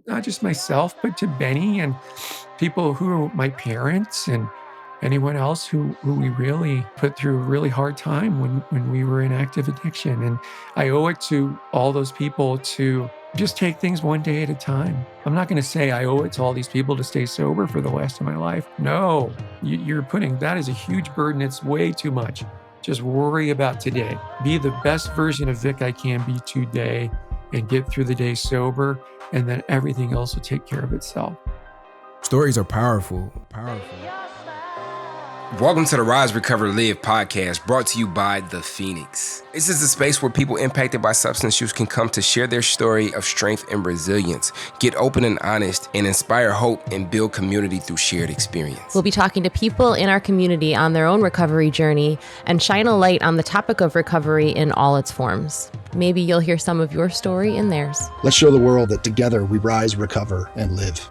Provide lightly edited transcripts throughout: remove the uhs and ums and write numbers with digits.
not just myself, but to Benny and people who are my parents and anyone else who we really put through a really hard time when we were in active addiction. And I owe it to all those people to just take things one day at a time. I'm not going to say I owe it to all these people to stay sober for the rest of my life. No, you're putting that is a huge burden. It's way too much. Just worry about today. Be the best version of Vic I can be today and get through the day sober, and then everything else will take care of itself. Stories are powerful. Welcome to the Rise, Recover, Live podcast, brought to you by The Phoenix. This is a space where people impacted by substance use can come to share their story of strength and resilience, get open and honest, and inspire hope and build community through shared experience. We'll be talking to people in our community on their own recovery journey and shine a light on the topic of recovery in all its forms. Maybe you'll hear some of your story in theirs. Let's show the world that together we rise, recover, and live.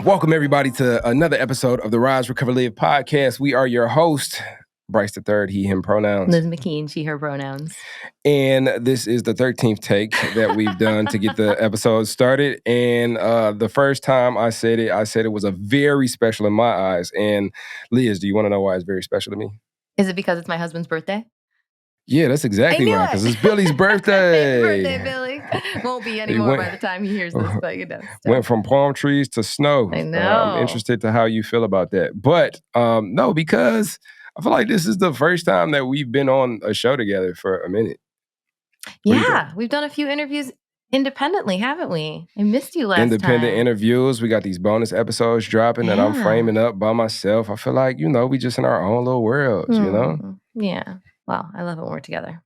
Welcome, everybody, to another episode of the Rise, Recover, Live podcast. We are your host, Bryce III, he, him pronouns. Liz McKean, she, her pronouns. And this is the 13th take that we've done to get the episode started. And the first time I said it was a very special in my eyes. And Liz, do you want to know why it's very special to me? Is it because it's my husband's birthday? Yeah, that's exactly why, because it's Billy's birthday. Happy birthday, Billy. Won't be anymore by the time he hears this, but you know. Went from palm trees to snow. I know. I'm interested to how you feel about that. But no, because I feel like this is the first time that we've been on a show together for a minute. Yeah, we've done a few interviews independently, haven't we? I missed you last time. Independent interviews. We got these bonus episodes dropping that I'm framing up by myself. I feel like, we just in our own little worlds, Yeah. Well, I love it when we're together.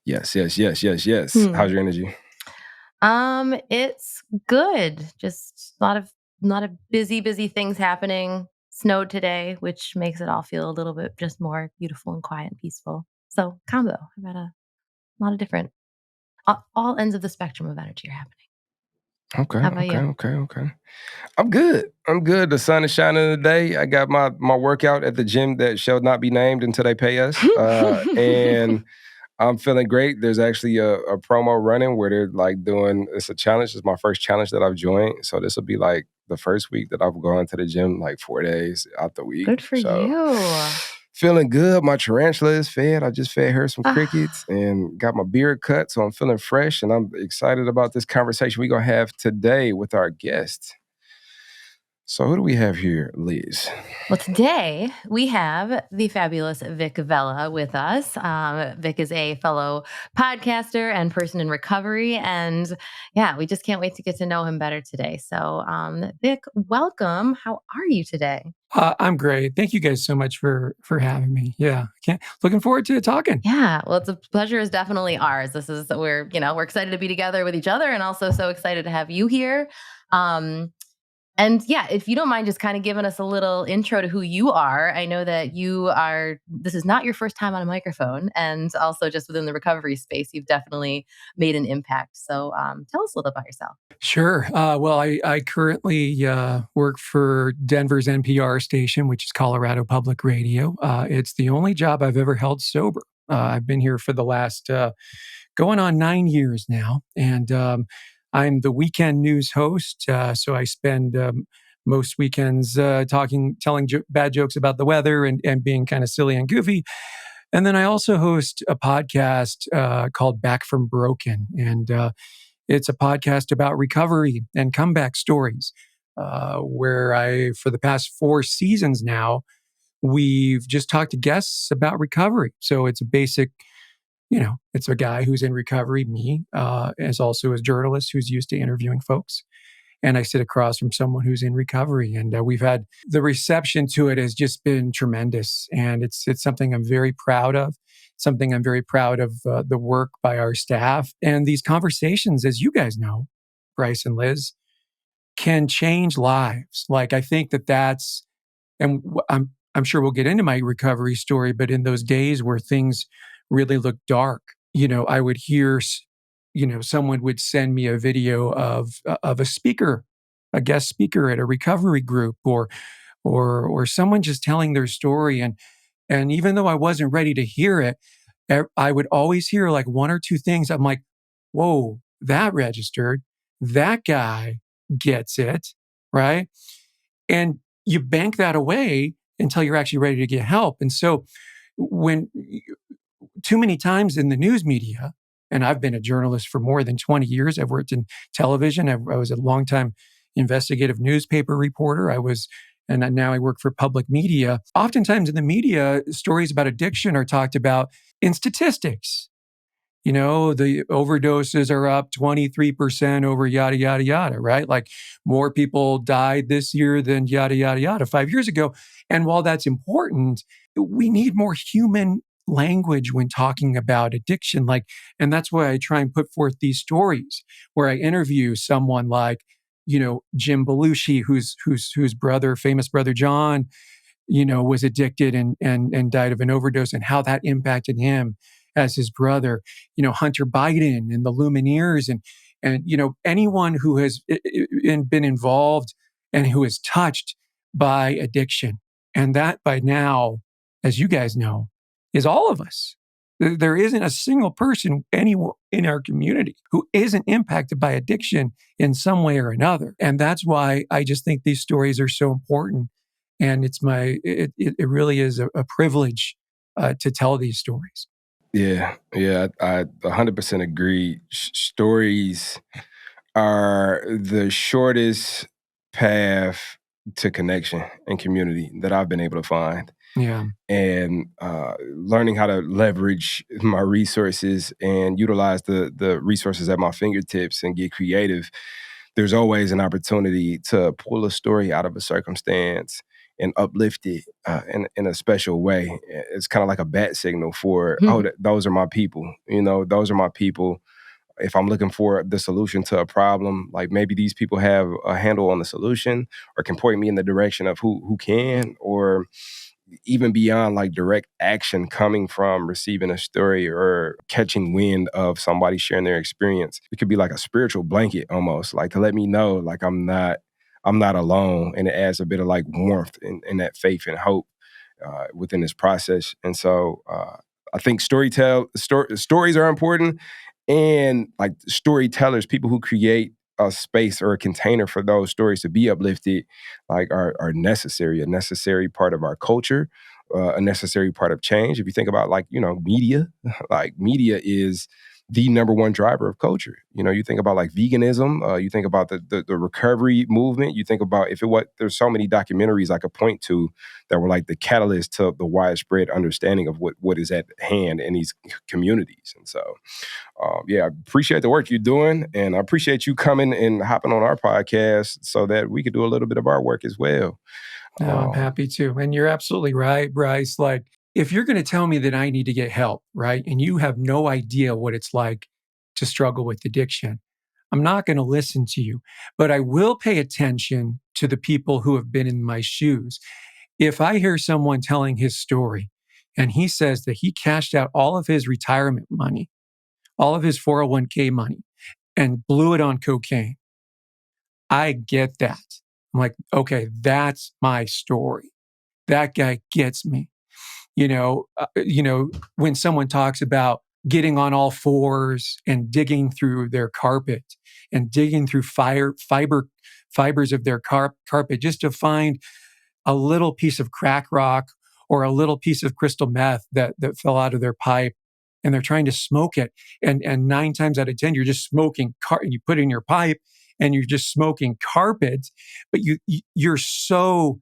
Yes. How's your energy? It's good. Just a lot of busy things happening. Snowed today, which makes it all feel a little bit just more beautiful and quiet and peaceful. So combo. I've got a lot of different, all ends of the spectrum of energy are happening. Okay. How about you? Okay. I'm good. The sun is shining today. I got my workout at the gym that shall not be named until they pay us. And I'm feeling great. There's actually a promo running where they're like it's a challenge. It's my first challenge that I've joined. So this will be like the first week that I've gone to the gym like 4 days out the week. Good for you. Feeling good. My tarantula is fed. I just fed her some crickets and got my beard cut. So I'm feeling fresh and I'm excited about this conversation we're going to have today with our guest. So who do we have here, Liz? Well, today we have the fabulous Vic Vela with us. Vic is a fellow podcaster and person in recovery. And yeah, we just can't wait to get to know him better today. So Vic, welcome. How are you today? I'm great. Thank you guys so much for having me. Yeah, looking forward to talking. Yeah, well, the pleasure is definitely ours. We're excited to be together with each other and also so excited to have you here. And yeah, if you don't mind just kind of giving us a little intro to who you are. I know that this is not your first time on a microphone, and also just within the recovery space, you've definitely made an impact. So tell us a little about yourself. Sure. Well, I currently work for Denver's NPR station, which is Colorado Public Radio. It's the only job I've ever held sober. I've been here for the last going on 9 years now, and I'm the weekend news host, so I spend most weekends telling bad jokes about the weather and being kind of silly and goofy. And then I also host a podcast called Back from Broken, and it's a podcast about recovery and comeback stories, where for the past 4 seasons now, we've just talked to guests about recovery. So it's a basic... it's a guy who's in recovery, me, as also a journalist who's used to interviewing folks. And I sit across from someone who's in recovery. And we've had the reception to it has just been tremendous. And it's something I'm very proud of, something I'm very proud of the work by our staff. And these conversations, as you guys know, Bryce and Liz, can change lives. Like, I think that's, and I'm sure we'll get into my recovery story, but in those days where things really look dark, I would hear, someone would send me a video of a speaker, a guest speaker at a recovery group, or someone just telling their story, and even though I wasn't ready to hear it, I would always hear like 1 or 2 things. I'm like, whoa, that registered. that guy gets it, right? And you bank that away until you're actually ready to get help. And so when too many times in the news media, and I've been a journalist for more than 20 years. I've worked in television. I was a longtime investigative newspaper reporter. And now I work for public media. Oftentimes in the media, stories about addiction are talked about in statistics. The overdoses are up 23% over yada, yada, yada, right? Like more people died this year than yada, yada, yada 5 years ago. And while that's important, we need more human language when talking about addiction. And that's why I try and put forth these stories where I interview someone like, Jim Belushi, whose brother, famous brother John, was addicted and died of an overdose, and how that impacted him as his brother, Hunter Biden and the Lumineers, and anyone who has been involved and who is touched by addiction. And that by now, as you guys know, is all of us. There isn't a single person anyone in our community who isn't impacted by addiction in some way or another. And that's why I just think these stories are so important. And it really is a privilege to tell these stories. Yeah, I 100% agree. Stories are the shortest path to connection and community that I've been able to find. Yeah. And learning how to leverage my resources and utilize the resources at my fingertips and get creative. There's always an opportunity to pull a story out of a circumstance and uplift it in a special way. It's kind of like a bat signal for, those are my people. Those are my people. If I'm looking for the solution to a problem, like maybe these people have a handle on the solution or can point me in the direction of who can, or even beyond like direct action coming from receiving a story or catching wind of somebody sharing their experience. It could be like a spiritual blanket almost, like to let me know like I'm not alone. And it adds a bit of like warmth in that faith and hope within this process. And so I think stories are important, and like storytellers, people who create a space or a container for those stories to be uplifted, like are necessary, a necessary part of our culture, a necessary part of change. If you think about like, media, like media is the number one driver of culture. You think about like veganism, you think about the recovery movement, you think about there's so many documentaries I could point to that were like the catalyst to the widespread understanding of what is at hand in these communities. And so I appreciate the work you're doing, and I appreciate you coming and hopping on our podcast so that we could do a little bit of our work as well. No, I'm happy to. And you're absolutely right, Bryce. Like, if you're going to tell me that I need to get help, right, and you have no idea what it's like to struggle with addiction, I'm not going to listen to you. But I will pay attention to the people who have been in my shoes. If I hear someone telling his story and he says that he cashed out all of his retirement money, all of his 401k money, and blew it on cocaine, I get that. I'm like, okay, that's my story. That guy gets me. When someone talks about getting on all fours and digging through their carpet and digging through fibers of their carpet just to find a little piece of crack rock or a little piece of crystal meth that fell out of their pipe, and they're trying to smoke it. And 9 times out of 10, you're just smoking you put it in your pipe and you're just smoking carpet, but you're so,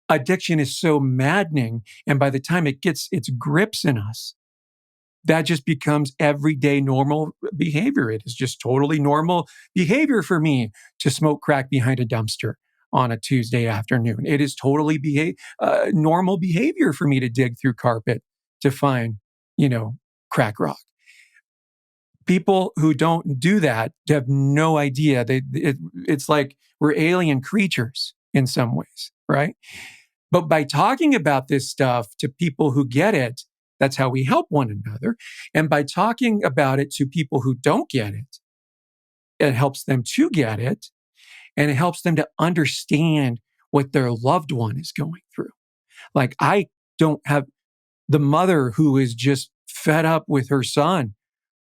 addiction is so maddening. And by the time it gets its grips in us, that just becomes everyday normal behavior. It is just totally normal behavior for me to smoke crack behind a dumpster on a Tuesday afternoon. It is totally normal behavior for me to dig through carpet to find, crack rock. People who don't do that have no idea. It's like we're alien creatures in some ways, right? But by talking about this stuff to people who get it, that's how we help one another. And by talking about it to people who don't get it, it helps them to get it, and it helps them to understand what their loved one is going through. Like, I don't have the mother who is just fed up with her son,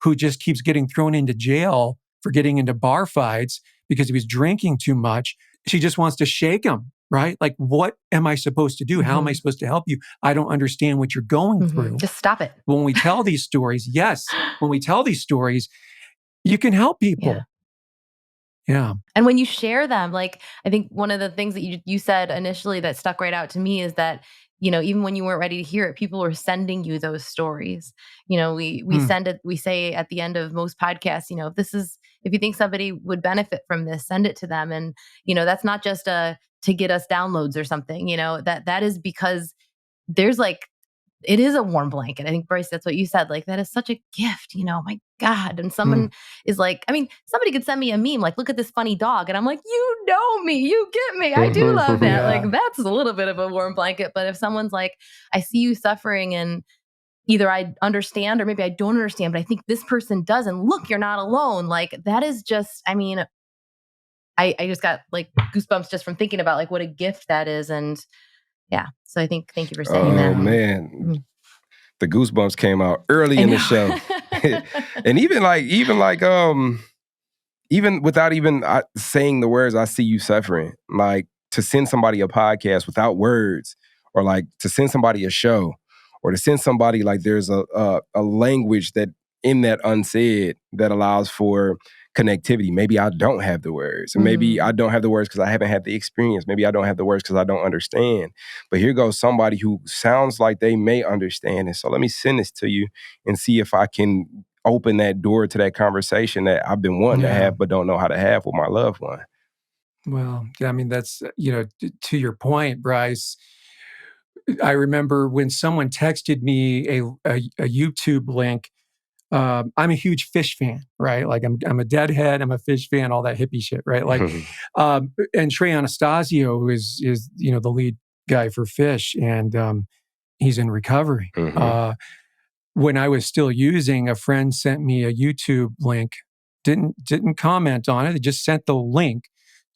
who just keeps getting thrown into jail for getting into bar fights because he was drinking too much. She just wants to shake him, right? Like, what am I supposed to do? How am I supposed to help you? I don't understand what you're going through. Just stop it. When we tell these stories, when we tell these stories, you can help people. Yeah. And when you share them, like, I think one of the things that you said initially that stuck right out to me is that, even when you weren't ready to hear it, people were sending you those stories. We send it, we say at the end of most podcasts, if you think somebody would benefit from this, send it to them. And, that's not just to get us downloads or something, that is because there's like, it is a warm blanket. I think, Bryce, that's what you said. Like, that is such a gift, my God. And someone is like, somebody could send me a meme, like, look at this funny dog. And I'm like, you know me, you get me. I do love that. Yeah. Like, that's a little bit of a warm blanket. But if someone's like, I see you suffering and either I understand or maybe I don't understand, but I think this person does. And look, you're not alone. Like, that is just, I just got like goosebumps just from thinking about like what a gift that is. And yeah. So I think, thank you for saying that. Oh, man. The goosebumps came out early in the show. And even without even saying the words, I see you suffering, like to send somebody a podcast without words, or like to send somebody a show, or to send somebody, like, there's a language that in that unsaid that allows for connectivity. Maybe I don't have the words, and maybe I don't have the words because I haven't had the experience. Maybe I don't have the words because I don't understand. But here goes somebody who sounds like they may understand. And so let me send this to you and see if I can open that door to that conversation that I've been wanting to have but don't know how to have with my loved one. Well, that's, to your point, Bryce, I remember when someone texted me a YouTube link. I'm a huge fish fan, right? Like, I'm a deadhead. I'm a fish fan, all that hippie shit, right? Like, and Trey Anastasio is the lead guy for Fish, and he's in recovery. When I was still using, a friend sent me a YouTube link. Didn't comment on it. They just sent the link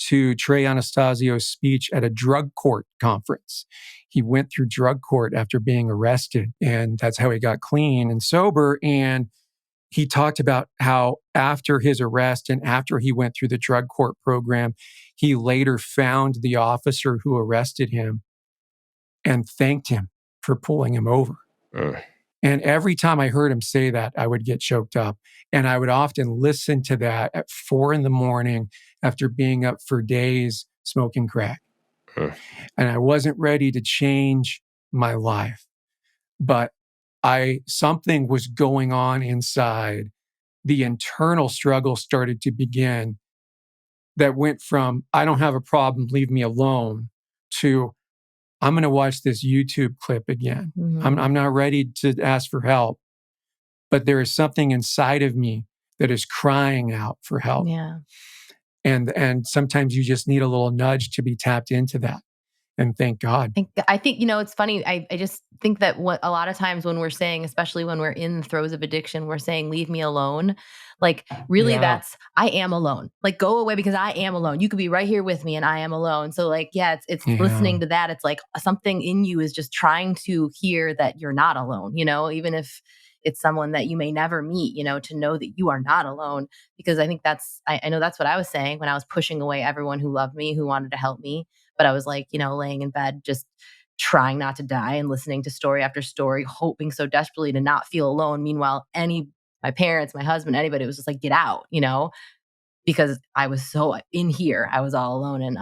to Trey Anastasio's speech at a drug court conference. He went through drug court after being arrested, and that's how he got clean and sober. And he talked about how after his arrest and after he went through the drug court program, he later found the officer who arrested him and thanked him for pulling him over. And every time I heard him say that, I would get choked up. And I would often listen to that at 4 a.m. after being up for days smoking crack. And I wasn't ready to change my life, but something was going on inside. The internal struggle started to begin that went from, I don't have a problem, leave me alone, to, I'm going to watch this YouTube clip again. I'm not ready to ask for help, but there is something inside of me that is crying out for help. Yeah. And sometimes you just need a little nudge to be tapped into that. And thank God. I think, it's funny. I just think that what a lot of times when we're saying, especially when we're in the throes of addiction, we're saying, leave me alone. Like, really, that's, I am alone. Like, go away because I am alone. You could be right here with me and I am alone. So like, it's listening to that. It's like something in you is just trying to hear that you're not alone, even if it's someone that you may never meet, to know that you are not alone. Because I think I know that's what I was saying when I was pushing away everyone who loved me, who wanted to help me. But I was like, laying in bed, just trying not to die and listening to story after story, hoping so desperately to not feel alone. Meanwhile, my parents, my husband, anybody was just like, get out, because I was so in here. I was all alone. And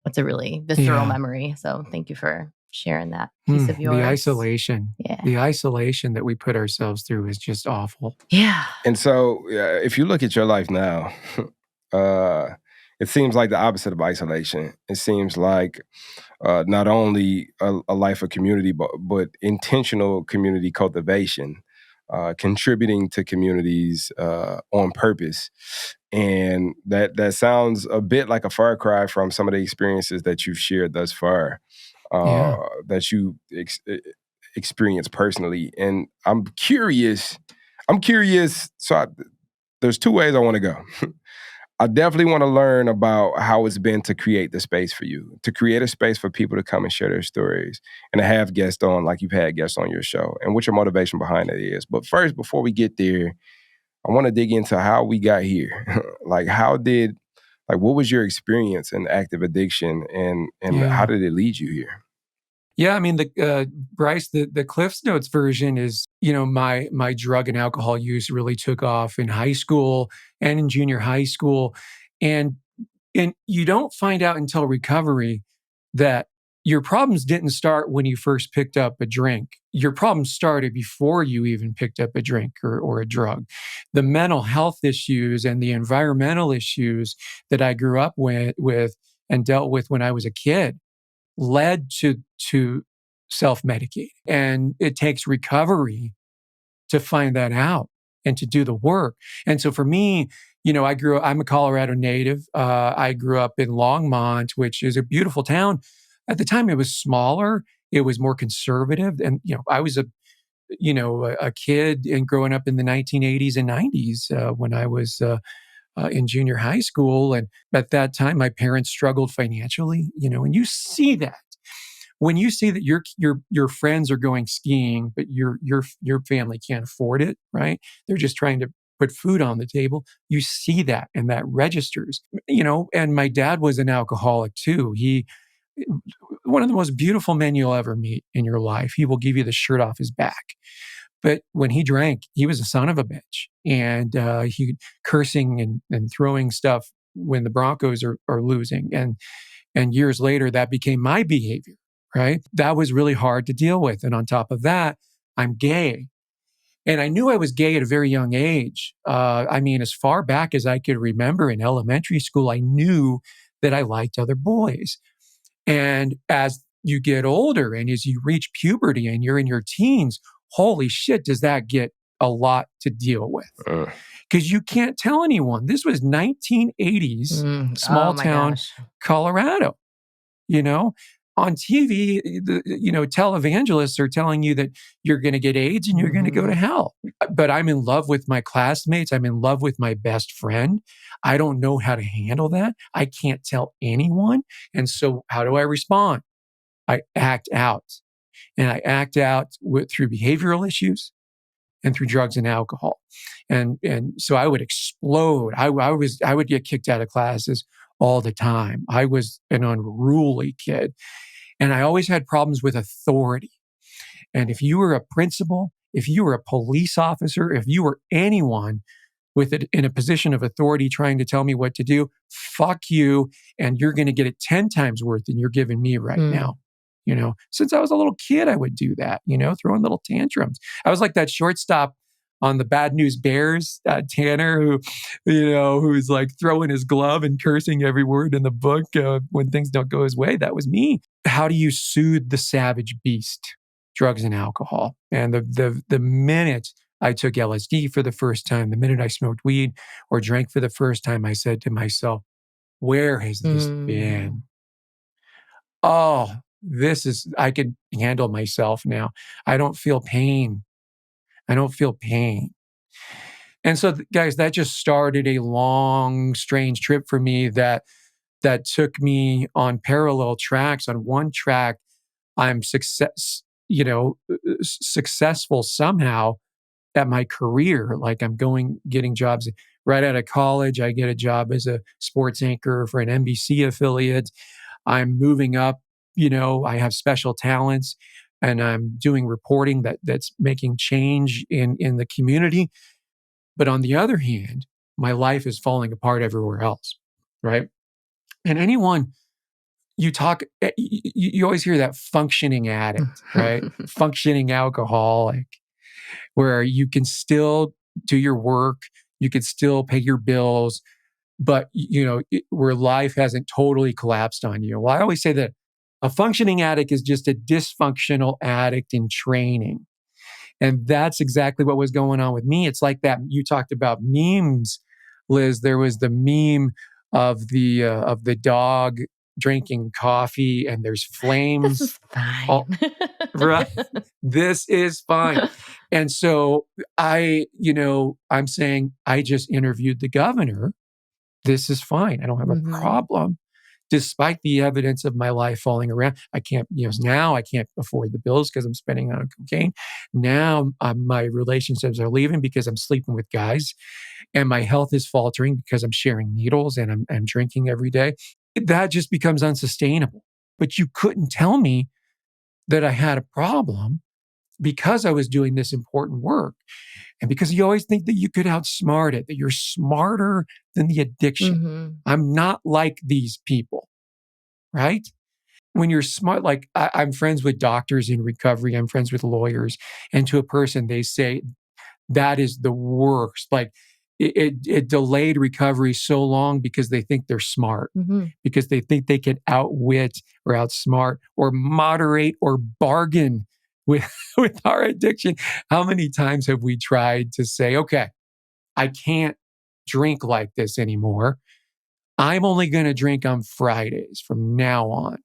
it's a really visceral memory. So thank you for sharing that piece of yours. The isolation. Yeah. The isolation that we put ourselves through is just awful. Yeah. And so if you look at your life now, it seems like the opposite of isolation. It seems like not only a life of community, but intentional community cultivation, contributing to communities on purpose. And that sounds a bit like a far cry from some of the experiences that you've shared thus far, that you experienced personally. And I'm curious. So there's two ways I want to go. I definitely want to learn about how it's been to create the space for you, to create a space for people to come and share their stories and to have guests on like you've had guests on your show and what your motivation behind it is. But first, before we get there, I want to dig into how we got here. Like, what was your experience in active addiction and how Yeah. did it lead you here? Yeah, I mean, Bryce, the Cliff's Notes version is, my drug and alcohol use really took off in high school and in junior high school. And and you don't find out until recovery that your problems didn't start when you first picked up a drink. Your problems started before you even picked up a drink or a drug. The mental health issues and the environmental issues that I grew up with and dealt with when I was a kid led to self-medicate. And it takes recovery to find that out and to do the work. And so for me, I'm a Colorado native. I grew up in Longmont, which is a beautiful town. At the time, it was smaller. It was more conservative. And, I was a kid and growing up in the 1980s and 90s when I was in junior high school. And at that time, my parents struggled financially, and you see that. When you see that your friends are going skiing, but your family can't afford it, right? They're just trying to put food on the table. You see that, and that registers. And my dad was an alcoholic too. He one of the most beautiful men you'll ever meet in your life. He will give you the shirt off his back. But when he drank, he was a son of a bitch, and he cursing and throwing stuff when the Broncos are losing, and years later that became my behavior. Right, that was really hard to deal with, and on top of that, I'm gay, and I knew I was gay at a very young age. I mean, as far back as I could remember in elementary school, I knew that I liked other boys. And as you get older and as you reach puberty and you're in your teens, holy shit, does that get a lot to deal with? Uh, Because you can't tell anyone. This was 1980s, Oh small my town gosh. Colorado. You know, on TV, televangelists are telling you that you're going to get AIDS and you're going to go to hell. But I'm in love with my classmates. I'm in love with my best friend. I don't know how to handle that. I can't tell anyone. And so how do I respond? I act out, and I act out through behavioral issues and through drugs and alcohol. And so I would explode. I would get kicked out of classes all the time. I was an unruly kid. And I always had problems with authority. And if you were a principal, if you were a police officer, if you were anyone with it in a position of authority trying to tell me what to do, fuck you. And you're going to get it 10 times worth than you're giving me right now. Since I was a little kid, I would do that, throwing little tantrums. I was like that shortstop on the Bad News Bears, Tanner, who's like throwing his glove and cursing every word in the book when things don't go his way. That was me. How do you soothe the savage beast? Drugs and alcohol. And the minute I took LSD for the first time, the minute I smoked weed or drank for the first time, I said to myself, where has this been? Oh, I can handle myself now. I don't feel pain. I don't feel pain. And so, guys, that just started a long, strange trip for me that took me on parallel tracks. On one track, I'm successful somehow at my career. Like I'm getting jobs right out of college. I get a job as a sports anchor for an NBC affiliate. I'm moving up, I have special talents and I'm doing reporting that's making change in the community. But on the other hand, my life is falling apart everywhere else. Right. And anyone you always hear that functioning addict, right? Functioning alcoholic, where you can still do your work, you can still pay your bills, but where life hasn't totally collapsed on you. Well, I always say that a functioning addict is just a dysfunctional addict in training. And that's exactly what was going on with me. It's like that you talked about memes, Liz. There was the meme of the dog drinking coffee and there's This flames. is fine. all- right. This is fine. And so I'm saying I just interviewed the governor this is fine. I don't have a problem. Despite the evidence of my life falling around, I can't, now I can't afford the bills because I'm spending on cocaine. Now my relationships are leaving because I'm sleeping with guys, and my health is faltering because I'm sharing needles and I'm drinking every day. That just becomes unsustainable. But you couldn't tell me that I had a problem because I was doing this important work. And because you always think that you could outsmart it, that you're smarter than the addiction. I'm not like these people, right? When you're smart, like I'm friends with doctors in recovery, I'm friends with lawyers, and to a person, they say that is the worst. Like it delayed recovery so long because they think they're smart, because they think they can outwit or outsmart or moderate or bargain with, with our addiction. How many times have we tried to say, okay, I can't drink like this anymore. I'm only going to drink on Fridays from now on.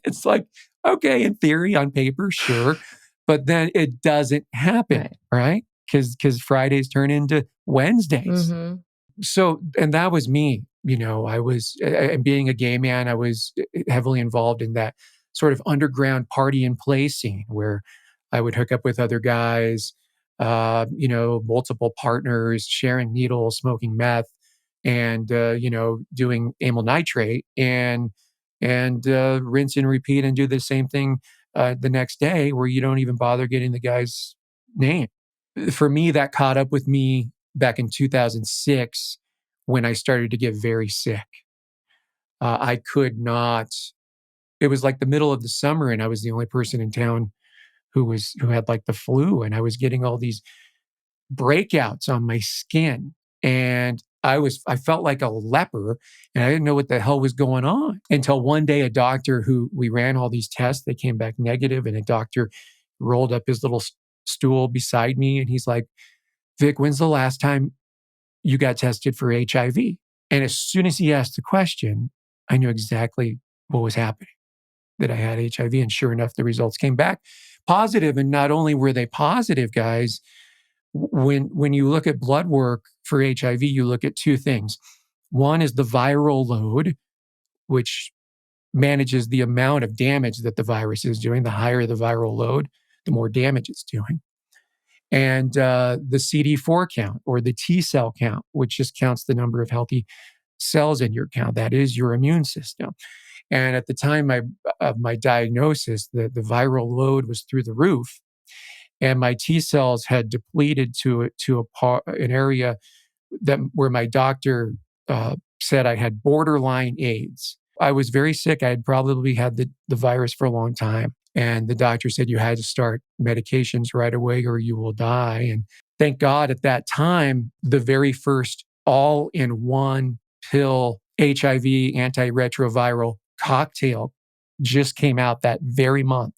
It's like, okay, in theory, on paper, sure. But then it doesn't happen, right? Because Fridays turn into Wednesdays. So, and that was me. I was, being a gay man, I was heavily involved in that sort of underground party and play scene where I would hook up with other guys, multiple partners, sharing needles, smoking meth, and, doing amyl nitrate and rinse and repeat and do the same thing the next day where you don't even bother getting the guy's name. For me, that caught up with me back in 2006 when I started to get very sick. I could not, it was like the middle of the summer and I was the only person in town who had like the flu, and I was getting all these breakouts on my skin, and I felt like a leper, and I didn't know what the hell was going on until one day a doctor who we ran all these tests, they came back negative, and a doctor rolled up his little stool beside me and he's like, Vic, when's the last time you got tested for HIV? And as soon as he asked the question, I knew exactly what was happening, that I had HIV. And sure enough, the results came back positive. And not only were they positive, guys, when you look at blood work for HIV, you look at two things. One is the viral load, which manages the amount of damage that the virus is doing. The higher the viral load, the more damage it's doing. And the CD4 count, or the T cell count, which just counts the number of healthy cells in your count. That is your immune system. And at the time of my diagnosis, the viral load was through the roof. And my T cells had depleted to an area where my doctor said I had borderline AIDS. I was very sick. I had probably had the virus for a long time. And the doctor said you had to start medications right away or you will die. And thank God at that time, the very first all-in-one pill HIV antiretroviral cocktail just came out that very month.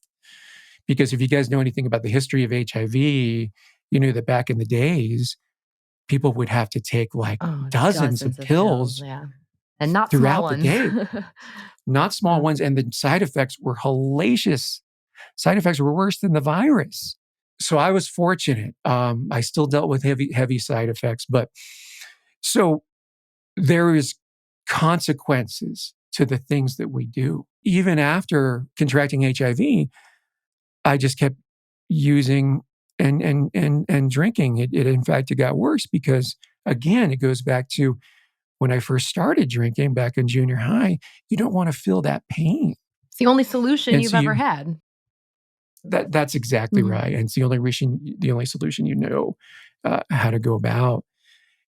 Because if you guys know anything about the history of HIV, you know that back in the days, people would have to take like dozens of pills and not throughout small the day. Not small ones. And the side effects were hellacious. Side effects were worse than the virus. So I was fortunate. I still dealt with heavy side effects. But so there is consequences to the things that we do. Even after contracting HIV, I just kept using and drinking. It in fact, it got worse because, again, it goes back to when I first started drinking back in junior high. You don't want to feel that pain. It's the only solution And you've so ever had. That's exactly right. And it's the only solution you know how to go about.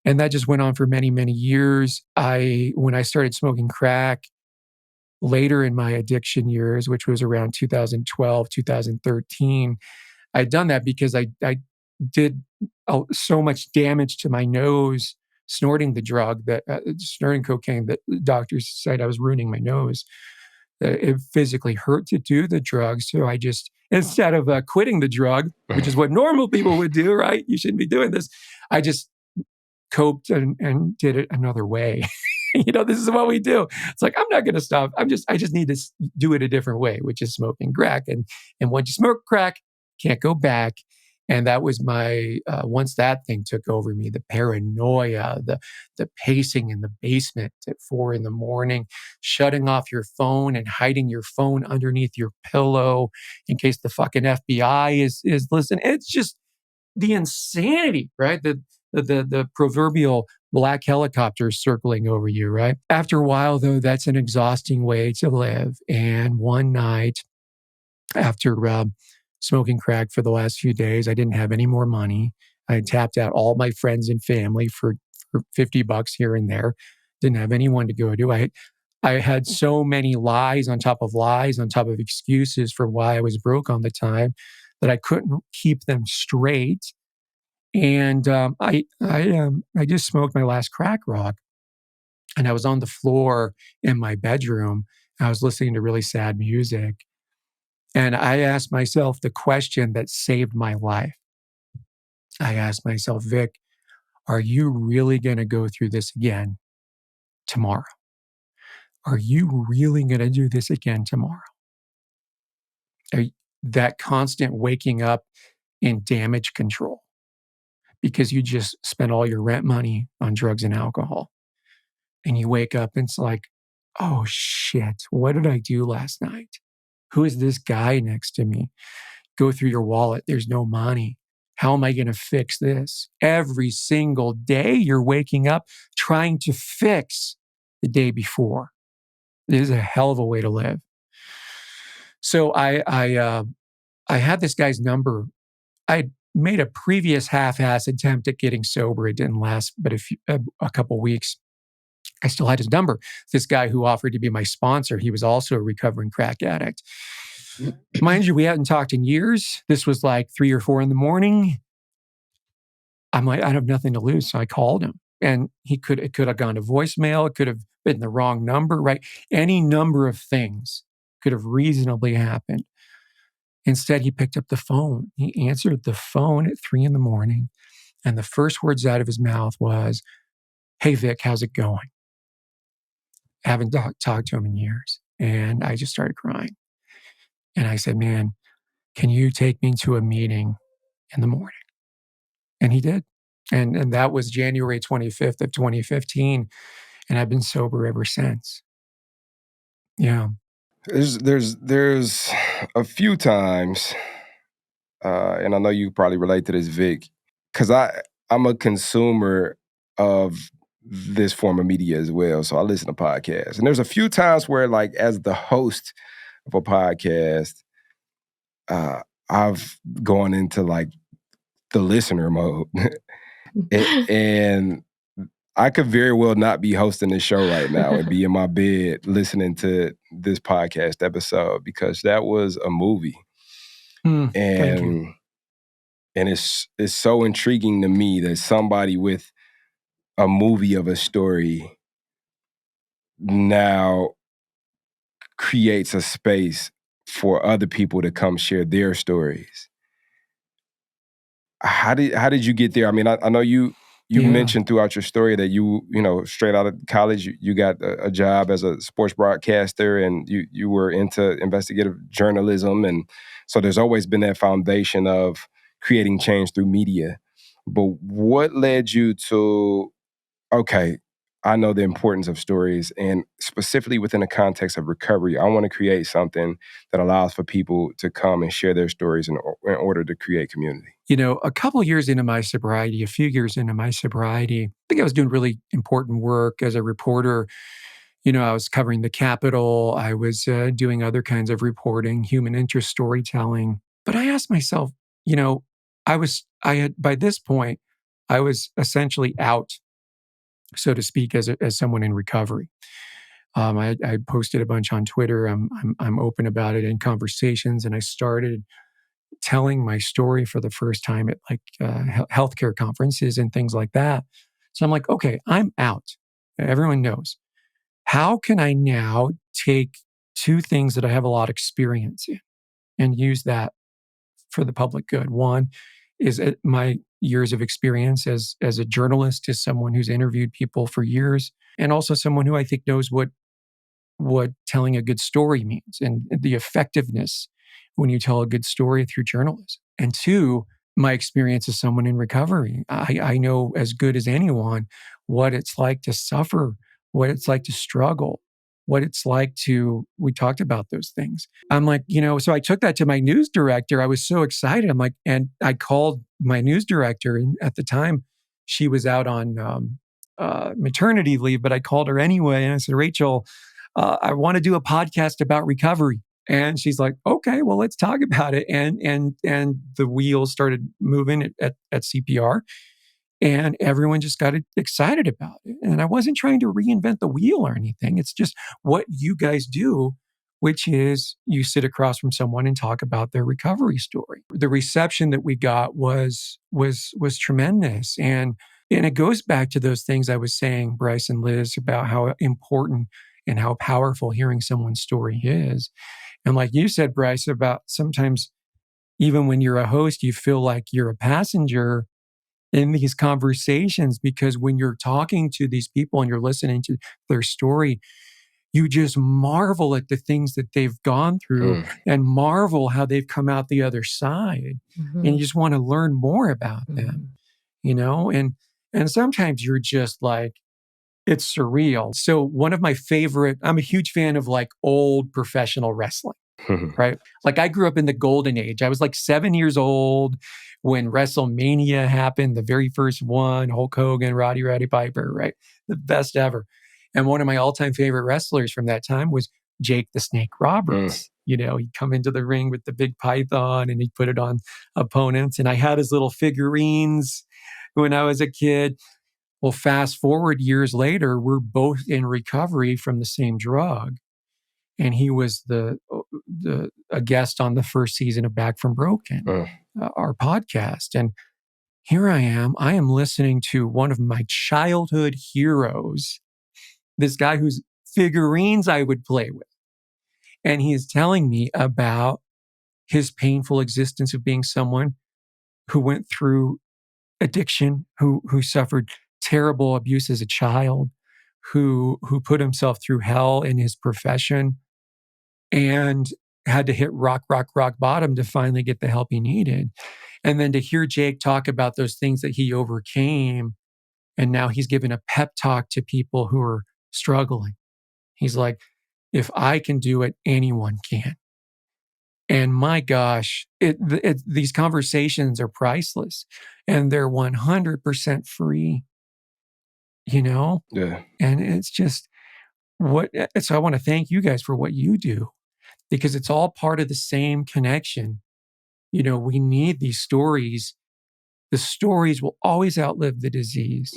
And that just went on for many, many years. When I started smoking crack later in my addiction years, which was around 2012, 2013, I'd done that because I did so much damage to my nose snorting the drug, snorting cocaine, that doctors said I was ruining my nose. It physically hurt to do the drug. So I just, instead of quitting the drug, which is what normal people would do, right? You shouldn't be doing this. I just coped and did it another way. This is what we do. It's like, I'm not going to stop. I just need to do it a different way, which is smoking crack. And once you smoke crack, can't go back. And that was my, once that thing took over me, the paranoia, the pacing in the basement at 4 a.m, shutting off your phone and hiding your phone underneath your pillow in case the fucking FBI is listening. It's just the insanity, right? The proverbial black helicopters circling over you, right? After a while, though, that's an exhausting way to live. And one night, after smoking crack for the last few days, I didn't have any more money. I had tapped out all my friends and family for $50 here and there. Didn't have anyone to go to. I had so many lies on top of excuses for why I was broke on the time that I couldn't keep them straight. And I just smoked my last crack rock, and I was on the floor in my bedroom. I was listening to really sad music, and I asked myself the question that saved my life. I asked myself, Vic, are you really going to go through this again tomorrow? Are you really going to do this again tomorrow? That constant waking up in damage control because you just spent all your rent money on drugs and alcohol. And you wake up and it's like, oh shit, what did I do last night? Who is this guy next to me? Go through your wallet. There's no money. How am I going to fix this? Every single day you're waking up trying to fix the day before. It is a hell of a way to live. So I had this guy's number. I made a previous half-ass attempt at getting sober. It didn't last but a couple weeks. I still had his number. This guy who offered to be my sponsor, he was also a recovering crack addict. Mind you, we hadn't talked in years. This was like 3 or 4 a.m. I'm like, I have nothing to lose. So I called him, and it could have gone to voicemail. It could have been the wrong number, right? Any number of things could have reasonably happened. Instead, he picked up the phone. He answered the phone at 3 a.m. And the first words out of his mouth was, "Hey, Vic, how's it going?" I haven't talked to him in years. And I just started crying. And I said, man, can you take me to a meeting in the morning? And he did. And that was January 25th of 2015. And I've been sober ever since. Yeah. There's a few times, and I know you probably relate to this, Vic, because I'm a consumer of this form of media as well. So I listen to podcasts. And there's a few times where, like, as the host of a podcast, I've gone into like the listener mode. And I could very well not be hosting this show right now and be in my bed listening to this podcast episode, because that was a movie. Thank you. And it's so intriguing to me that somebody with a movie of a story now creates a space for other people to come share their stories. How did you get there? I mean, I know you mentioned throughout your story that you straight out of college, you got a job as a sports broadcaster, and you were into investigative journalism. And so there's always been that foundation of creating change through media. But what led you to, okay, I know the importance of stories, and specifically within the context of recovery, I want to create something that allows for people to come and share their stories in order to create community? A couple years into my sobriety, a few years into my sobriety, I think I was doing really important work as a reporter. I was covering the Capitol. I was doing other kinds of reporting, human interest storytelling. But I asked myself, by this point, I was essentially out, so to speak, as someone in recovery. I posted a bunch on Twitter. I'm open about it in conversations, and I started telling my story for the first time at like healthcare conferences and things like that. So I'm like, okay, I'm out. Everyone knows. How can I now take two things that I have a lot of experience in and use that for the public good? One is my years of experience as a journalist, as someone who's interviewed people for years, and also someone who I think knows what telling a good story means and the effectiveness when you tell a good story through journalism. And two, my experience as someone in recovery. I know as good as anyone what it's like to suffer, what it's like to struggle, what it's like to, we talked about those things. I'm like, so I took that to my news director. I was so excited. I'm like, and I called my news director, and at the time she was out on maternity leave, but I called her anyway. And I said, Rachel, I want to do a podcast about recovery. And she's like, okay, well, let's talk about it. And the wheels started moving at CPR, and everyone just got excited about it. And I wasn't trying to reinvent the wheel or anything. It's just what you guys do, which is you sit across from someone and talk about their recovery story. The reception that we got was tremendous. And it goes back to those things I was saying, Bryce and Liz, about how important and how powerful hearing someone's story is. And like you said, Bryce, about sometimes even when you're a host, you feel like you're a passenger in these conversations, because when you're talking to these people and you're listening to their story, you just marvel at the things that they've gone through and marvel how they've come out the other side. And you just want to learn more about them, and sometimes you're just like, it's surreal. So one of my favorite, I'm a huge fan of like old professional wrestling, right? Like I grew up in the golden age. I was like 7 years old when WrestleMania happened, the very first one, Hulk Hogan, Roddy Piper, right? The best ever. And one of my all-time favorite wrestlers from that time was Jake the Snake Roberts. He'd come into the ring with the big python and he'd put it on opponents. And I had his little figurines when I was a kid. Well, fast forward years later, we're both in recovery from the same drug. And he was a guest on the first season of Back from Broken, our podcast. And here I am listening to one of my childhood heroes, this guy whose figurines I would play with. And he is telling me about his painful existence of being someone who went through addiction, who suffered terrible abuse as a child, who put himself through hell in his profession and had to hit rock bottom to finally get the help he needed. And then to hear Jake talk about those things that he overcame, and now he's giving a pep talk to people who are struggling. He's like, if I can do it, anyone can. And my gosh, these conversations are priceless, and they're 100% free, Yeah. And it's just so I want to thank you guys for what you do, because it's all part of the same connection. We need these stories. The stories will always outlive the disease.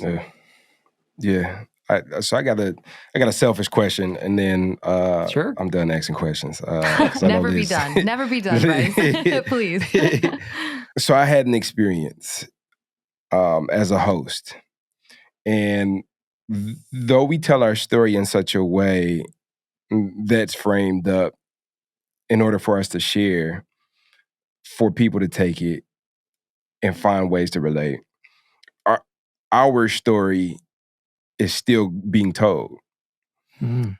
Yeah. So I got a selfish question, and then Sure. I'm done asking questions. Never be done. Never be done, Bryce. Please. So I had an experience as a host, and though we tell our story in such a way that's framed up in order for us to share, for people to take it and find ways to relate, our story is still being told.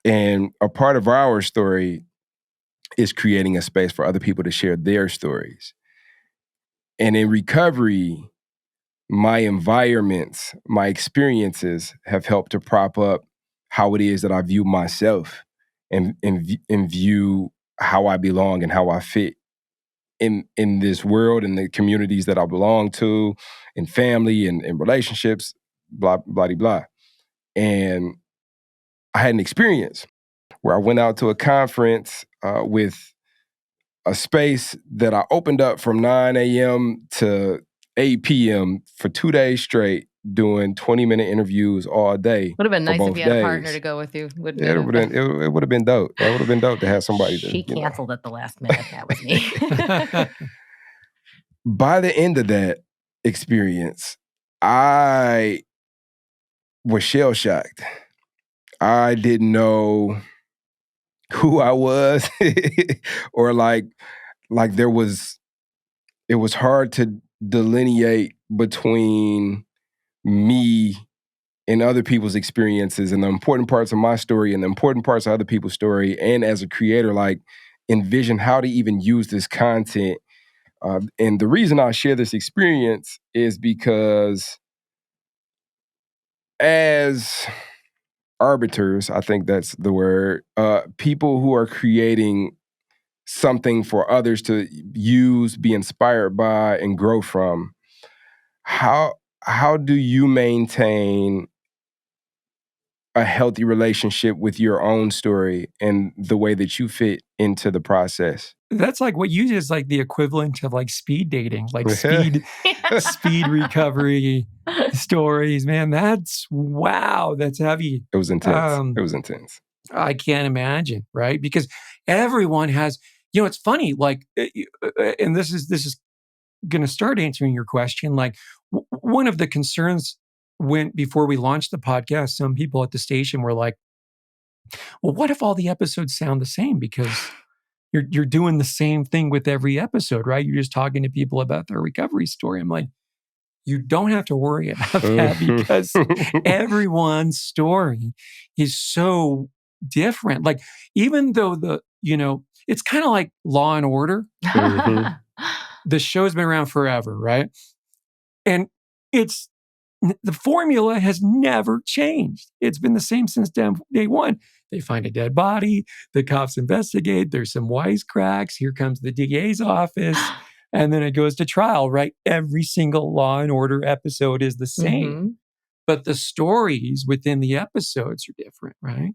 And a part of our story is creating a space for other people to share their stories. And in recovery, my environments, my experiences have helped to prop up how it is that I view myself and view how I belong and how I fit in this world and the communities that I belong to, in family and relationships, blah, blah, blah. And I had an experience where I went out to a conference with a space that I opened up from 9 a.m. to 8 p.m. for 2 days straight, doing 20-minute interviews all day. Would have been nice if you had days. a partner to go with you. It would have been dope. It would have been dope to have somebody. She canceled at the last minute. That was me. By the end of that experience, I was shell-shocked. I didn't know who I was or like it was hard to delineate between me and other people's experiences and the important parts of my story and the important parts of other people's story. And as a creator, like envision how to even use this content And the reason I share this experience is because as arbiters, I think that's the word, people who are creating something for others to use, be inspired by, and grow from, how do you maintain a healthy relationship with your own story and the way that you fit into the process? That's like what you just like the equivalent of like speed dating, like speed recovery stories, man. That's heavy. It was intense. It was intense. I can't imagine, right? Because everyone has, it's funny, like, and this is going to start answering your question. Like, one of the concerns before we launched the podcast, some people at the station were like, well, what if all the episodes sound the same? Because you're doing the same thing with every episode, right? You're just talking to people about their recovery story. I'm like, you don't have to worry about that because everyone's story is so different. Like, even though it's kind of like Law and Order. The show's been around forever, right? And the formula has never changed. It's been the same since day one. They find a dead body, the cops investigate, there's some wisecracks, here comes the DA's office, and then it goes to trial, right? Every single Law and Order episode is the same, but the stories within the episodes are different, right?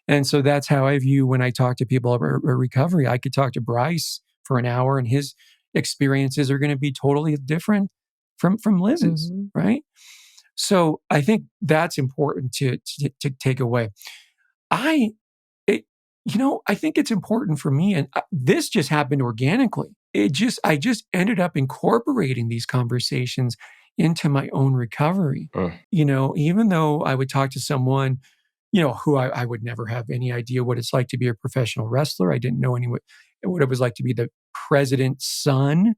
And so that's how I view when I talk to people about recovery. I could talk to Bryce for an hour and his experiences are going to be totally different from Liz's, right? So I think that's important to take away. I think it's important for me, and this just happened organically. I just ended up incorporating these conversations into my own recovery. Even though I would talk to someone, who I would never have any idea what it's like to be a professional wrestler. I didn't know what it was like to be the president's son.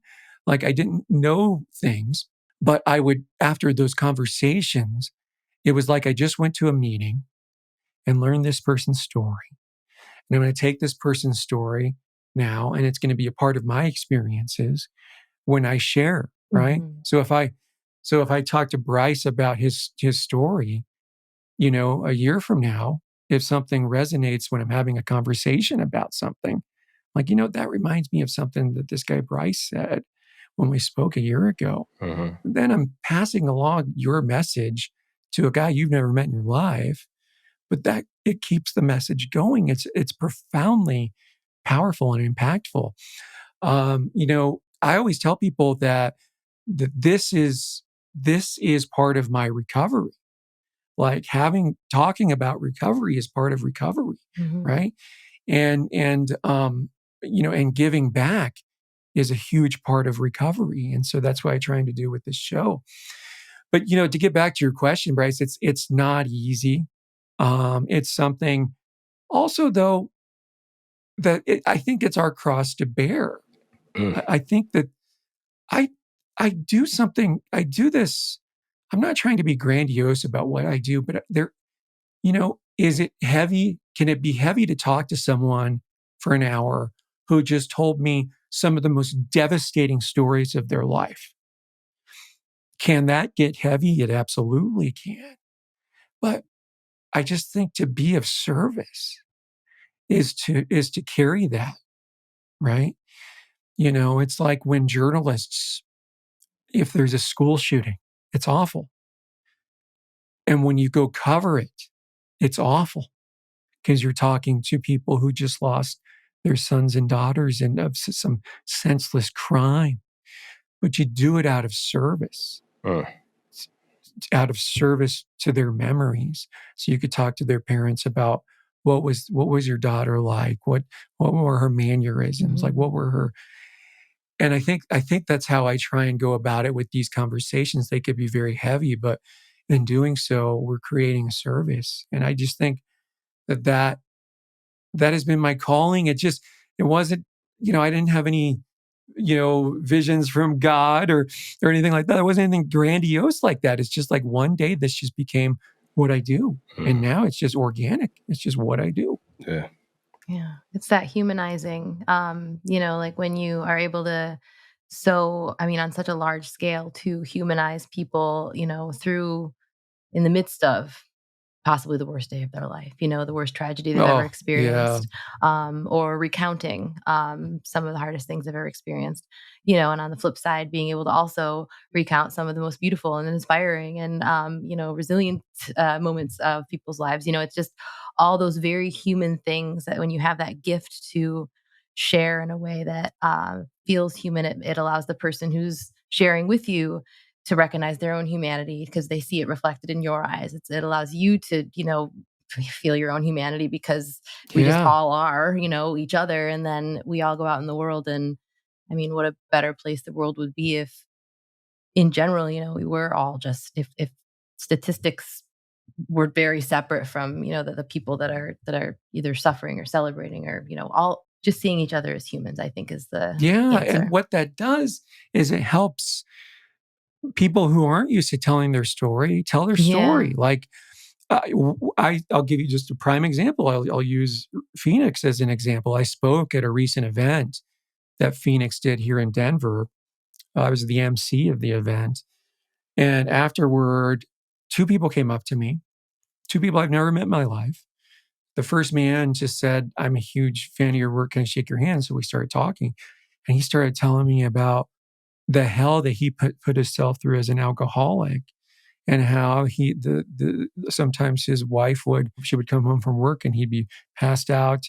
Like, I didn't know things, but after those conversations, it was like I just went to a meeting and learned this person's story. And I'm going to take this person's story now, and it's going to be a part of my experiences when I share, right? So if I talk to Bryce about his story, a year from now, if something resonates when I'm having a conversation about something, like, that reminds me of something that this guy Bryce said when we spoke a year ago. Then I'm passing along your message to a guy you've never met in your life, but that it keeps the message going. It's profoundly powerful and impactful. I always tell people that this is part of my recovery. Like, talking about recovery is part of recovery, right? And giving back is a huge part of recovery. And so that's what I'm trying to do with this show. But, to get back to your question, Bryce, it's not easy. It's something also, though, that I think it's our cross to bear. I think that I do this. I'm not trying to be grandiose about what I do, but is it heavy? Can it be heavy to talk to someone for an hour who just told me some of the most devastating stories of their life? Can that get heavy? It absolutely can. But I just think to be of service is to carry that, right? It's like when journalists, if there's a school shooting, it's awful. And when you go cover it, it's awful because you're talking to people who just lost their sons and daughters and of some senseless crime. But you do it out of service. Out of service to their memories. So you could talk to their parents about what was your daughter like? What were her mannerisms? Like, what were her? And I think that's how I try and go about it with these conversations. They could be very heavy, but in doing so, we're creating a service. And I just think that has been my calling. It wasn't, I didn't have any, visions from God or anything like that. There wasn't anything grandiose like that. It's just like one day this just became what I do. And now it's just organic. It's just what I do. Yeah. Yeah. It's that humanizing, like when you are able to so, I mean, on such a large scale to humanize people, through in the midst of possibly the worst day of their life, the worst tragedy they've ever Oh, yeah. experienced, or recounting some of the hardest things they've ever experienced, and on the flip side, being able to also recount some of the most beautiful and inspiring and, resilient moments of people's lives. It's just all those very human things that when you have that gift to share in a way that feels human, it allows the person who's sharing with you to recognize their own humanity because they see it reflected in your eyes. It allows you to, feel your own humanity because we just Yeah. all are, each other. And then we all go out in the world. And I mean, what a better place the world would be if, in general, we were all just, if statistics were very separate from, the people that are either suffering or celebrating or, all just seeing each other as humans, I think is the Yeah. And answer. what that does is it helps people who aren't used to telling their story tell their Yeah. story. Like, I'll give you just a prime example. I'll use Phoenix as an example. I spoke at a recent event that Phoenix did here in Denver. I was the MC of the event. And afterward, two people came up to me, two people I've never met in my life. The first man just said, "I'm a huge fan of your work. Can I shake your hand?" So we started talking. And he started telling me about the hell that he put himself through as an alcoholic, and how the sometimes his wife she would come home from work and he'd be passed out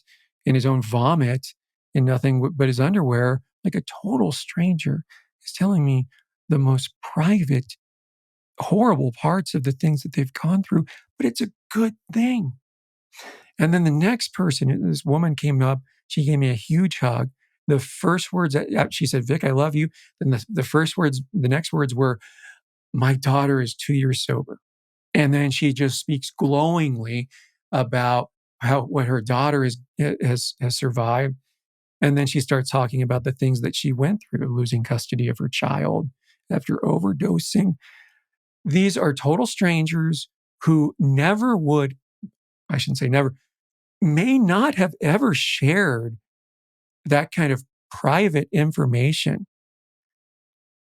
in his own vomit in nothing but his underwear, like a total stranger. He's telling me the most private, horrible parts of the things that they've gone through, but it's a good thing. And then the next person, this woman came up, she gave me a huge hug. The first words she said, "Vic, I love you." Then the next words were, "My daughter is 2 years sober." And then she just speaks glowingly about what her daughter has survived. And then she starts talking about the things that she went through, losing custody of her child after overdosing. These are total strangers who never would, I shouldn't say never, may not have ever shared that kind of private information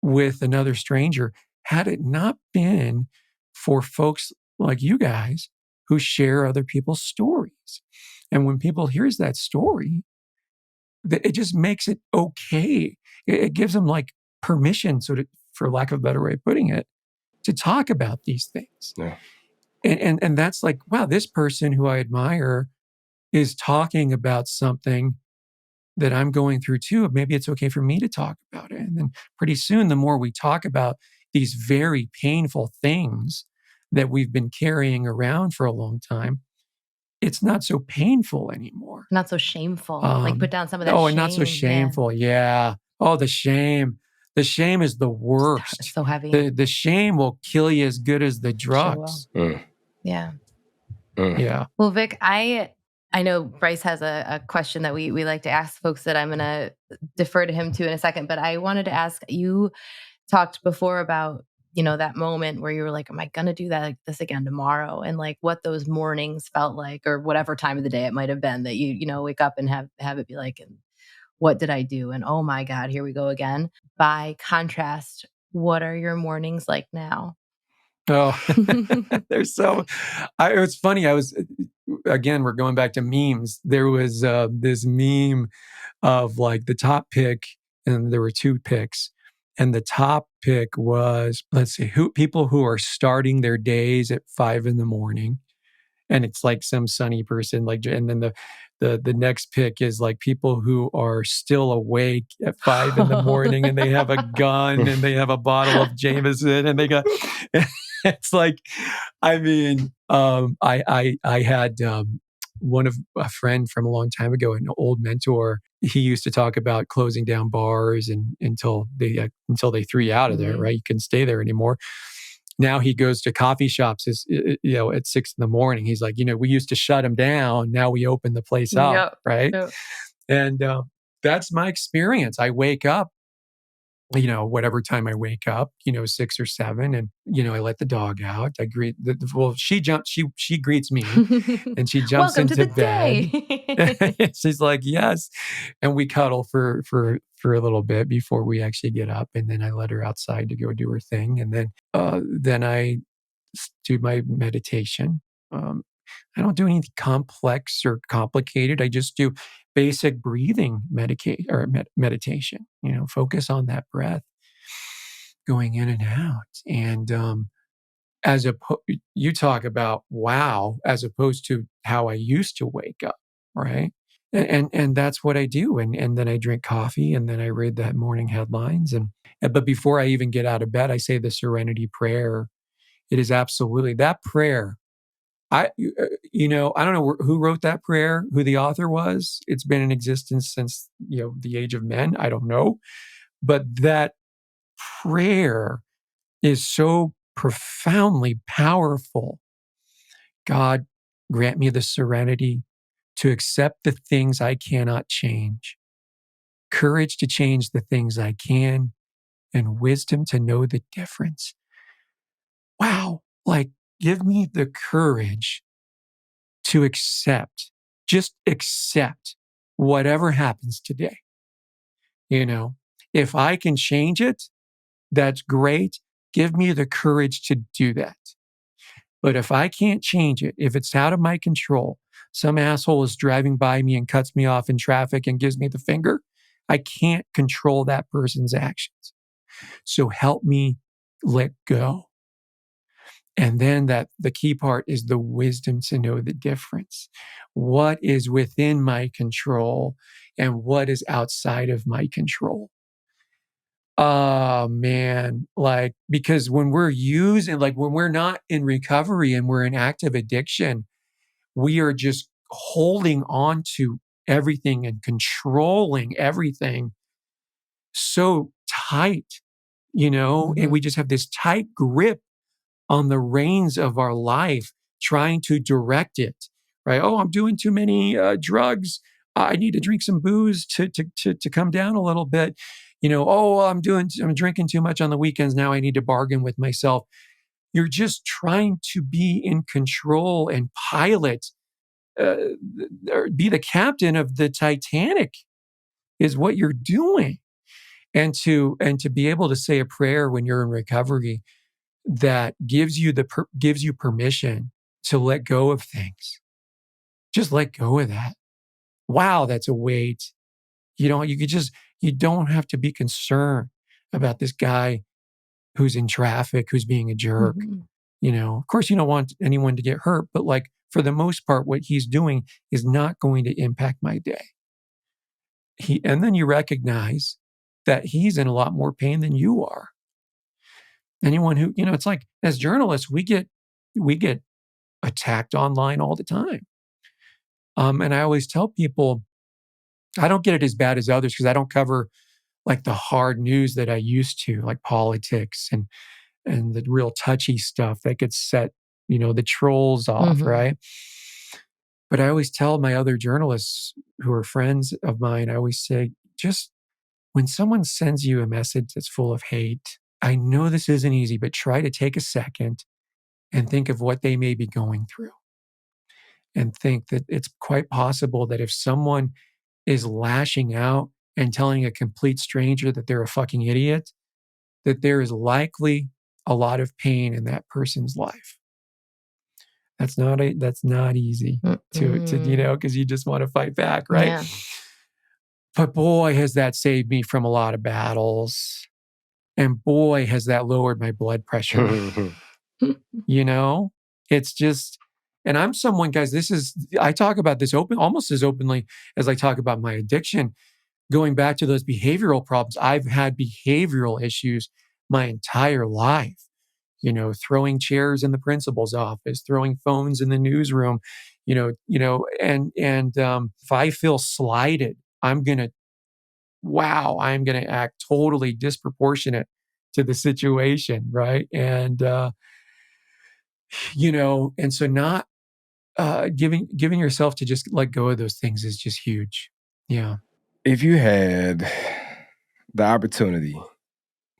with another stranger had it not been for folks like you guys who share other people's stories. And when people hears that story, it just makes it okay. It gives them like permission, for lack of a better way of putting it, to talk about these things. Yeah. And that's like, wow, this person who I admire is talking about something that I'm going through too. Maybe it's okay for me to talk about it. And then pretty soon, the more we talk about these very painful things that we've been carrying around for a long time, it's not so painful anymore. Not so shameful. Like put down some of that Oh, and not so shame. Yeah. shameful. Yeah. Oh, the shame. The shame is the It's worst. so heavy. The shame will kill you as good as the Sure will. drugs. Yeah. Yeah. Well, Vic, I know Bryce has a question that we like to ask folks that I'm going to defer to him to in a second, but I wanted to ask, you talked before about, that moment where you were like, am I going to do that like this again tomorrow? And like what those mornings felt like, or whatever time of the day it might have been that wake up and have it be like, and what did I do? And oh my God, here we go again. By contrast, what are your mornings like now? Oh, there's it's funny. Again, we're going back to memes. There was this meme of like the top pick, and there were two picks. And the top pick was, let's see, people who are starting their days at 5 a.m. And it's like some sunny person, and then the next pick is like people who are still awake at 5 a.m. and they have a gun and they have a bottle of Jameson and they got. It's like, I mean, I had a friend from a long time ago, an old mentor. He used to talk about closing down bars and until they threw you out of there, right? You couldn't stay there anymore. Now he goes to coffee shops, at 6 a.m. He's like, we used to shut them down. Now we open the place up, Yep. right? Yep. And that's my experience. I wake up whatever time I wake up, 6 or 7, and, I let the dog out. I greet she greets me, and she jumps Welcome to into the bed. day. She's like, "Yes." And we cuddle for a little bit before we actually get up, and then I let her outside to go do her thing, and then I do my meditation. Um, I don't do anything complex or complicated. I just do basic breathing meditation. Focus on that breath going in and out. And you talk about wow, as opposed to how I used to wake up, right? And that's what I do. And then I drink coffee, and then I read that morning headlines. But before I even get out of bed, I say the Serenity Prayer. It is absolutely that prayer. I don't know who wrote that prayer, who the author was. It's been in existence since, the age of men. I don't know. But that prayer is so profoundly powerful. God, grant me the serenity to accept the things I cannot change, courage to change the things I can, and wisdom to know the difference. Wow. Like, give me the courage to just accept whatever happens today. If I can change it, that's great. Give me the courage to do that. But if I can't change it, if it's out of my control, some asshole is driving by me and cuts me off in traffic and gives me the finger, I can't control that person's actions. So help me let go. And then the key part is the wisdom to know the difference. What is within my control and what is outside of my control? Oh man, because when when we're not in recovery and we're in active addiction, we are just holding on to everything and controlling everything so tight, and we just have this tight grip on the reins of our life, trying to direct it, right? Oh, I'm doing too many drugs. I need to drink some booze to come down a little bit. Oh, I'm drinking too much on the weekends. Now I need to bargain with myself. You're just trying to be in control and pilot, or be the captain of the Titanic is what you're doing. And to be able to say a prayer when you're in recovery that gives you permission to let go of things. Just let go of that. Wow, that's a weight. You don't have to be concerned about this guy who's in traffic, who's being a jerk. Of course, you don't want anyone to get hurt, but for the most part, what he's doing is not going to impact my day. And then you recognize that he's in a lot more pain than you are. Anyone who, it's like as journalists, we get attacked online all the time. And I always tell people, I don't get it as bad as others because I don't cover the hard news that I used to, like politics and the real touchy stuff that gets set, the trolls off, right? But I always tell my other journalists who are friends of mine, I always say, just when someone sends you a message that's full of hate, I know this isn't easy, but try to take a second and think of what they may be going through. And think that it's quite possible that if someone is lashing out and telling a complete stranger that they're a fucking idiot, that there is likely a lot of pain in that person's life. That's not easy to because you just want to fight back, right? Yeah. But boy, has that saved me from a lot of battles. And boy, has that lowered my blood pressure. It's just, and I'm someone, guys, I talk about this almost as openly as I talk about my addiction. Going back to those behavioral problems, I've had behavioral issues my entire life. Throwing chairs in the principal's office, throwing phones in the newsroom, and if I feel slighted, I'm gonna act totally disproportionate to the situation, right? And and so not giving yourself to just let go of those things is just huge. Yeah. If you had the opportunity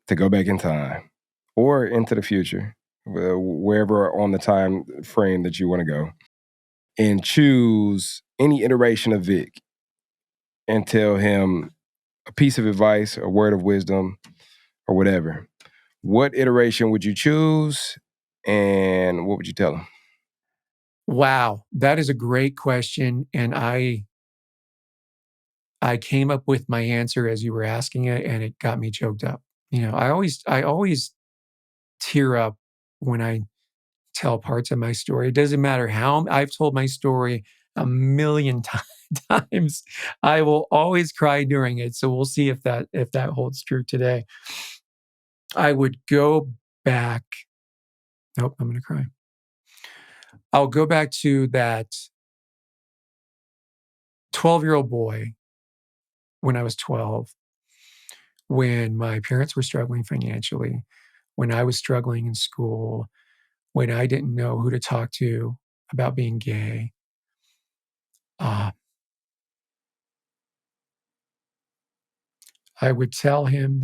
to go back in time or into the future, wherever on the time frame that you want to go, and choose any iteration of Vic and tell him a piece of advice, a word of wisdom, or whatever, what iteration would you choose and what would you tell him? Wow, that is a great question, and I came up with my answer as you were asking it, and it got me choked up. I always tear up when I tell parts of my story. It doesn't matter how I've told my story a million times. I will always cry during it. So we'll see if that holds true today. I would go back. Nope, I'm going to cry. I'll go back to that 12-year-old boy when I was 12, when my parents were struggling financially, when I was struggling in school, when I didn't know who to talk to about being gay. I would tell him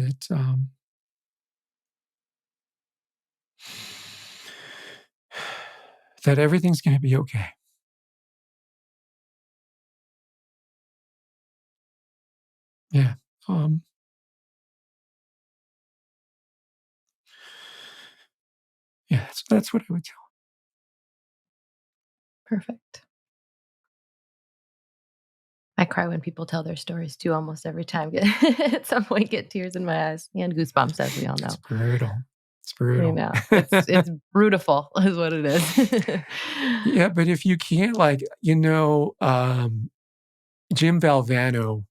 that everything's going to be okay. Yeah. Yeah, that's what I would tell Perfect. I cry when people tell their stories too, almost every time. At some point, get tears in my eyes and goosebumps, as we all know. It's brutal. It's You brutal. know, it's brutiful, is what it is. Yeah, but if you can't, Jim Valvano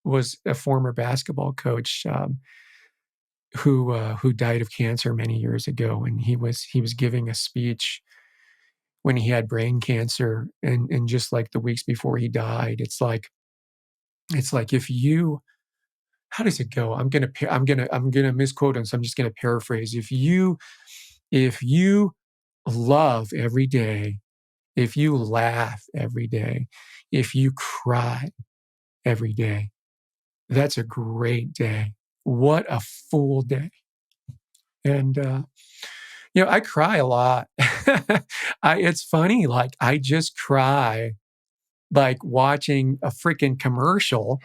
was a former basketball coach who died of cancer many years ago, and he was giving a speech when he had brain cancer, and just like the weeks before he died, it's like if you, how does it go? I'm gonna misquote him, so I'm just gonna paraphrase. If you love every day, if you laugh every day, if you cry every day, that's a great day. What a full day. And I cry a lot. It's funny, like I just cry like watching a freaking commercial.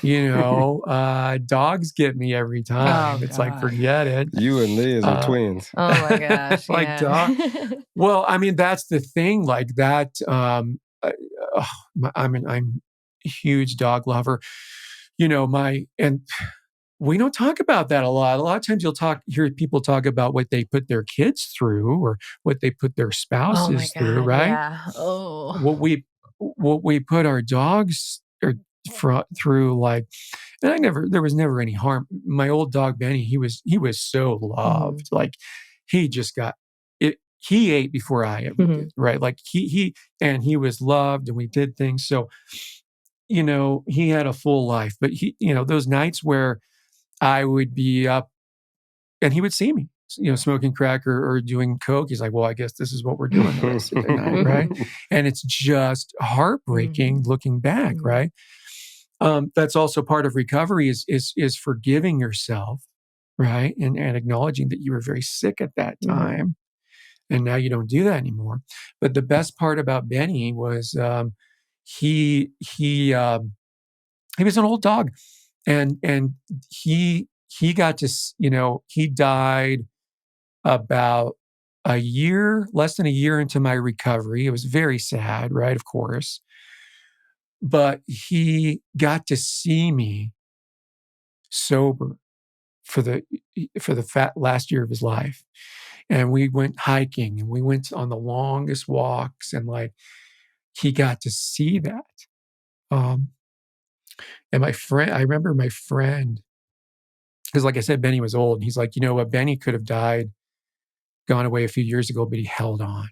Dogs get me every time. Oh, It's like, God. forget it. You and Liz are twins. Oh my gosh. Like yeah. dog. Well, I mean, that's the thing. Like that. I'm a huge dog lover. And we don't talk about that a lot. A lot of times you'll hear people talk about what they put their kids through or what they put their Oh my spouses through, God. right? Yeah. Oh. What we put our dogs through, like, and there was never any harm. My old dog Benny, he was so loved. Like he just got it. He ate before I ever did, right? Like he was loved, and we did things. So, he had a full life, but those nights where I would be up and he would see me, smoking crack or doing coke. He's like, well, I guess this is what we're doing the rest of the night, right? And it's just heartbreaking looking back, right? That's also part of recovery is forgiving yourself, right? And acknowledging that you were very sick at that time. And now you don't do that anymore. But the best part about Benny was he was an old dog, and he got to he died about less than a year into my recovery. It was very sad, right? Of course, but he got to see me sober for the last year of his life, and we went hiking and we went on the longest walks, and like he got to see that. And I remember my friend, because like I said, Benny was old, and he's like, you know what, Benny could have died, gone away a few years ago, but he held on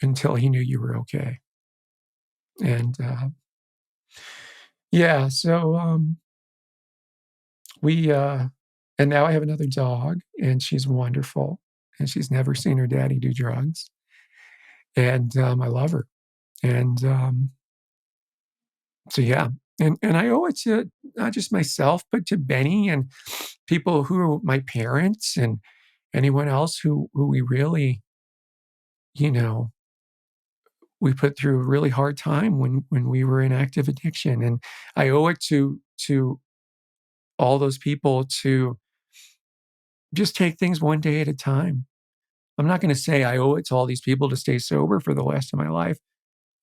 until he knew you were okay. And yeah, so we and now I have another dog, and she's wonderful, and she's never seen her daddy do drugs, and I love her. And so yeah, And I owe it to not just myself, but to Benny and people who are my parents and anyone else who we really, you know, we put through a really hard time when we were in active addiction. And I owe it to all those people to just take things one day at a time. I'm not going to say I owe it to all these people to stay sober for the rest of my life.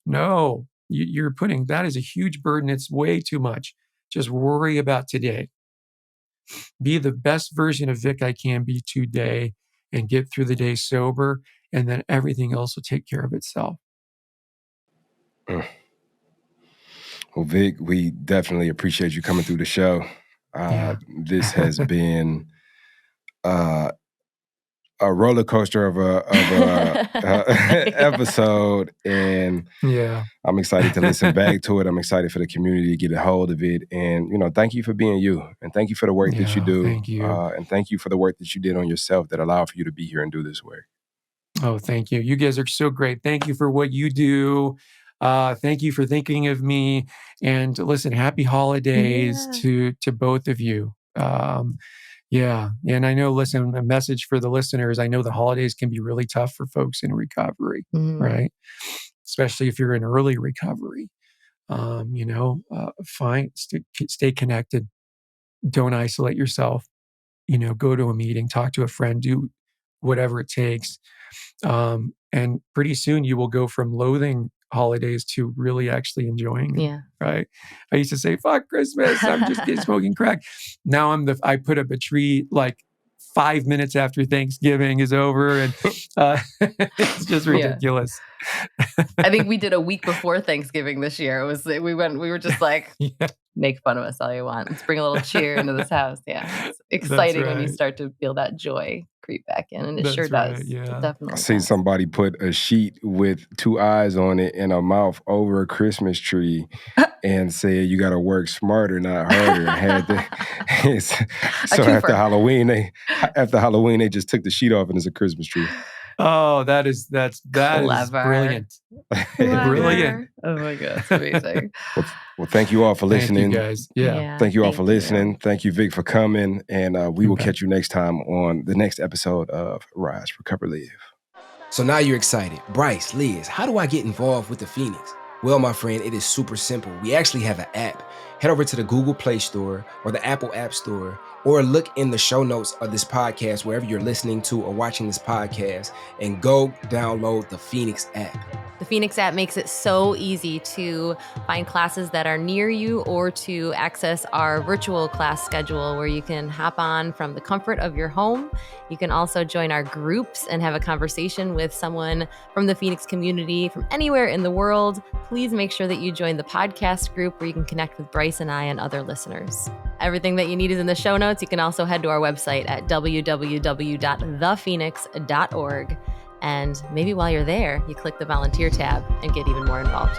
No, you're putting that is a huge burden. It's way too much. Just worry about today. Be the best version of Vic I can be today and get through the day sober, and then everything else will take care of itself. Mm. Well, Vic, we definitely appreciate you coming through the show. Yeah. This has been a roller coaster of a episode, and Yeah. I'm excited to listen back to it. I'm excited for the community to get a hold of it, and thank you for being you, and thank you for the work that you Yeah, do, thank you. and thank you for the work that you did on yourself that allowed for you to be here and do this work. Oh, thank you. You guys are so great. Thank you for what you do. Thank you for thinking of me. And listen, happy holidays to both of you. Yeah. And I know, listen, a message for the listeners. I know the holidays can be really tough for folks in recovery, right? Especially if you're in early recovery. Stay connected. Don't isolate yourself. Go to a meeting, talk to a friend, do whatever it takes. And pretty soon you will go from loathing holidays to really actually enjoying them. Yeah. Right. I used to say, fuck Christmas. I'm just smoking crack. Now I put up a tree like 5 minutes after Thanksgiving is over. And it's just ridiculous. I think we did a week before Thanksgiving this year. We were just like, make fun of us all you want. Let's bring a little cheer into this house. Yeah. It's exciting when you start to feel that joy creep back in. And it sure does. Yeah. It definitely I seen does. somebody put a sheet with 2 eyes on it and a mouth over a Christmas tree and said, you got to work smarter, not harder. So after Halloween, they just took the sheet off and it's a Christmas tree. Oh, that is brilliant. Brilliant. Oh my God, it's amazing. Well, thank you all for listening. Thank you guys. Yeah. Thank you all for listening. Thank you, Vic, for coming. And we will catch you next time on the next episode of Rise, Recover, Live. So now you're excited. Bryce, Liz, how do I get involved with the Phoenix? Well, my friend, it is super simple. We actually have an app. Head over to the Google Play Store or the Apple App Store, or look in the show notes of this podcast, wherever you're listening to or watching this podcast, and go download the Phoenix app. The Phoenix app makes it so easy to find classes that are near you or to access our virtual class schedule where you can hop on from the comfort of your home. You can also join our groups and have a conversation with someone from the Phoenix community from anywhere in the world. Please make sure that you join the podcast group where you can connect with Bryce and I and other listeners. Everything that you need is in the show notes. You can also head to our website at www.thephoenix.org. And maybe while you're there, you click the volunteer tab and get even more involved.